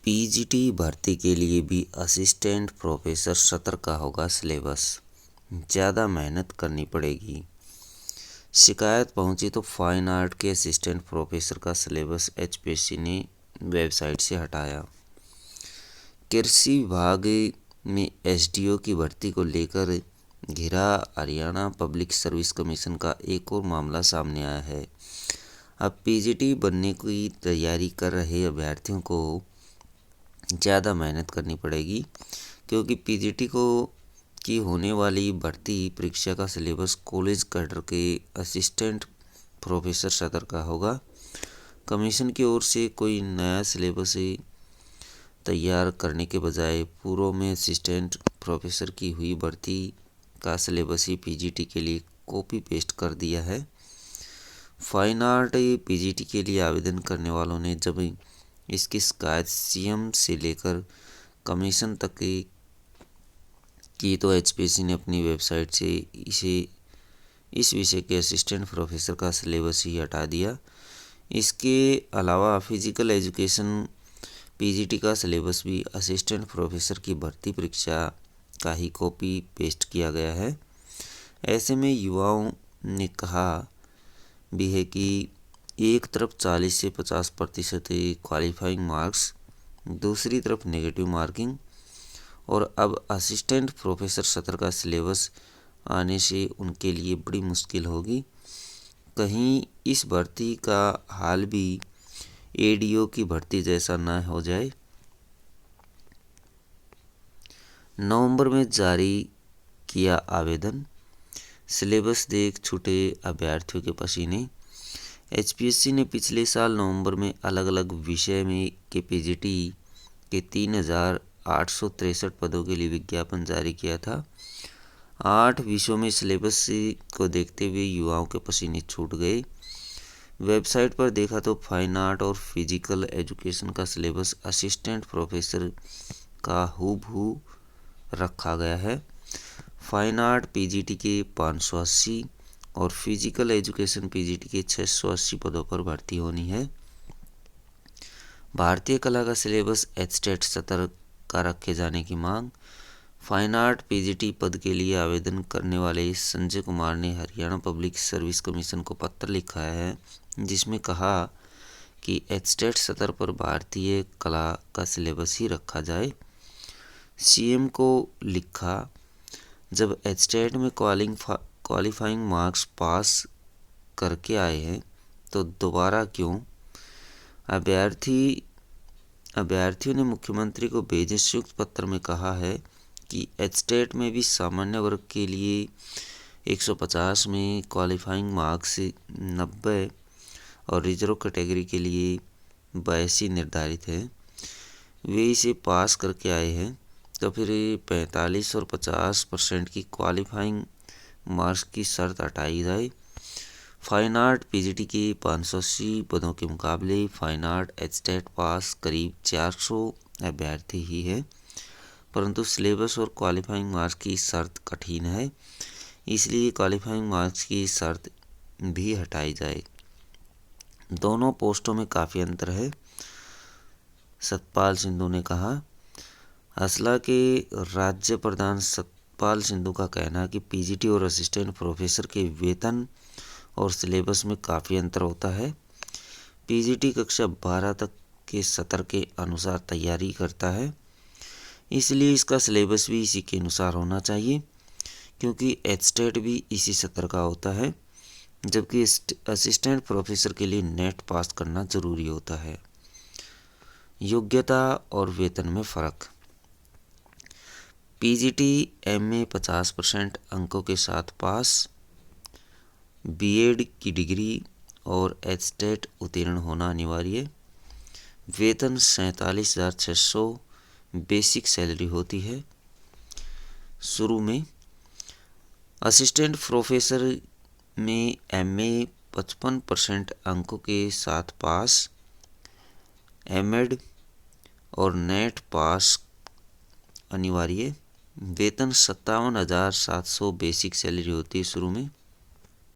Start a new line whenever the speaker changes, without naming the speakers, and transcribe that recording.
PGT भर्ती के लिए भी असिस्टेंट प्रोफेसर सत्र का होगा सिलेबस, ज़्यादा मेहनत करनी पड़ेगी। शिकायत पहुंची तो फाइन आर्ट के असिस्टेंट प्रोफेसर का सिलेबस एचपीएससी ने वेबसाइट से हटाया। कृषि विभाग में एसडीओ की भर्ती को लेकर घिरा हरियाणा पब्लिक सर्विस कमीशन का एक और मामला सामने आया है। अब पीजीटी बनने की तैयारी कर रहे अभ्यर्थियों को ज़्यादा मेहनत करनी पड़ेगी, क्योंकि पीजीटी की होने वाली भर्ती परीक्षा का सिलेबस कॉलेज कैडर के असिस्टेंट प्रोफेसर सत्र का होगा। कमीशन की ओर से कोई नया सिलेबस तैयार करने के बजाय पूर्व में असिस्टेंट प्रोफेसर की हुई भर्ती का सिलेबस ही पीजीटी के लिए कॉपी पेस्ट कर दिया है। फाइन आर्ट पीजीटी के लिए आवेदन करने वालों ने जब इसकी शिकायत सीएम से लेकर कमीशन तक की तो एचपीएससी ने अपनी वेबसाइट से इस विषय के असिस्टेंट प्रोफेसर का सिलेबस ही हटा दिया। इसके अलावा फिजिकल एजुकेशन पीजीटी का सिलेबस भी असिस्टेंट प्रोफेसर की भर्ती परीक्षा का ही कॉपी पेस्ट किया गया है। ऐसे में युवाओं ने कहा भी है कि एक तरफ 40 से 50% क्वालिफाइंग मार्क्स, दूसरी तरफ नेगेटिव मार्किंग, और अब असिस्टेंट प्रोफेसर सत्र का सिलेबस आने से उनके लिए बड़ी मुश्किल होगी। कहीं इस भर्ती का हाल भी एडीओ की भर्ती जैसा न हो जाए। नवंबर में जारी किया आवेदन, सिलेबस देख छूटे अभ्यर्थियों के पसीने। एचपीएससी ने पिछले साल नवंबर में अलग अलग विषय में के पीजीटी के 3,863 पदों के लिए विज्ञापन जारी किया था। 8 विषयों में सिलेबस को देखते हुए युवाओं के पसीने छूट गए। वेबसाइट पर देखा तो फाइन आर्ट और फिजिकल एजुकेशन का सिलेबस असिस्टेंट प्रोफेसर का हूबहू रखा गया है। फाइन आर्ट पीजीटी के 580 और फिजिकल एजुकेशन पीजीटी के 680 पदों पर भर्ती होनी है। भारतीय कला का सिलेबस एचटेट सत्र का रखे जाने की मांग। फाइन आर्ट पीजीटी पद के लिए आवेदन करने वाले संजय कुमार ने हरियाणा पब्लिक सर्विस कमीशन को पत्र लिखा है, जिसमें कहा कि एचटेट सत्र पर भारतीय कला का सिलेबस ही रखा जाए। सीएम को लिखा, जब एचटेट में क्वालिफाइंग मार्क्स पास करके आए हैं तो दोबारा क्यों? अभ्यर्थियों ने मुख्यमंत्री को भेजे संयुक्त पत्र में कहा है कि एचटेट में भी सामान्य वर्ग के लिए 150 में क्वालिफाइंग मार्क्स 90 और रिजर्व कैटेगरी के लिए 82 निर्धारित है। वे इसे पास करके आए हैं तो फिर 45 और 50% की क्वालिफाइंग मार्क्स की शर्त हटाई जाए। फाइन आर्ट पीजीटी के 580 पदों के मुकाबले फाइन आर्ट एचटेट पास करीब 400 अभ्यर्थी ही है, परंतु सिलेबस और क्वालिफाइंग मार्क्स की शर्त कठिन है, इसलिए क्वालिफाइंग मार्क्स की शर्त भी हटाई जाए। दोनों पोस्टों में काफ़ी अंतर है, सतपाल सिंधु ने कहा। असला के राज्य प्रधान सतपाल सिंधु का कहना है कि पीजीटी और असिस्टेंट प्रोफेसर के वेतन और सिलेबस में काफ़ी अंतर होता है। पीजीटी कक्षा 12 तक के सत्र के अनुसार तैयारी करता है, इसलिए इसका सिलेबस भी इसी के अनुसार होना चाहिए, क्योंकि एचटेट भी इसी सत्र का होता है, जबकि असिस्टेंट प्रोफेसर के लिए नेट पास करना जरूरी होता है। योग्यता और वेतन में फ़र्क। पीजीटी एमए 50% अंकों के साथ पास, बीएड की डिग्री और एचटेट उत्तीर्ण होना अनिवार्य। वेतन 47,600 बेसिक सैलरी होती है। शुरू में असिस्टेंट प्रोफेसर में एमए 55% अंकों के साथ पास, एमएड और नेट पास अनिवार्य। वेतन 57,700 बेसिक सैलरी होती है शुरू में।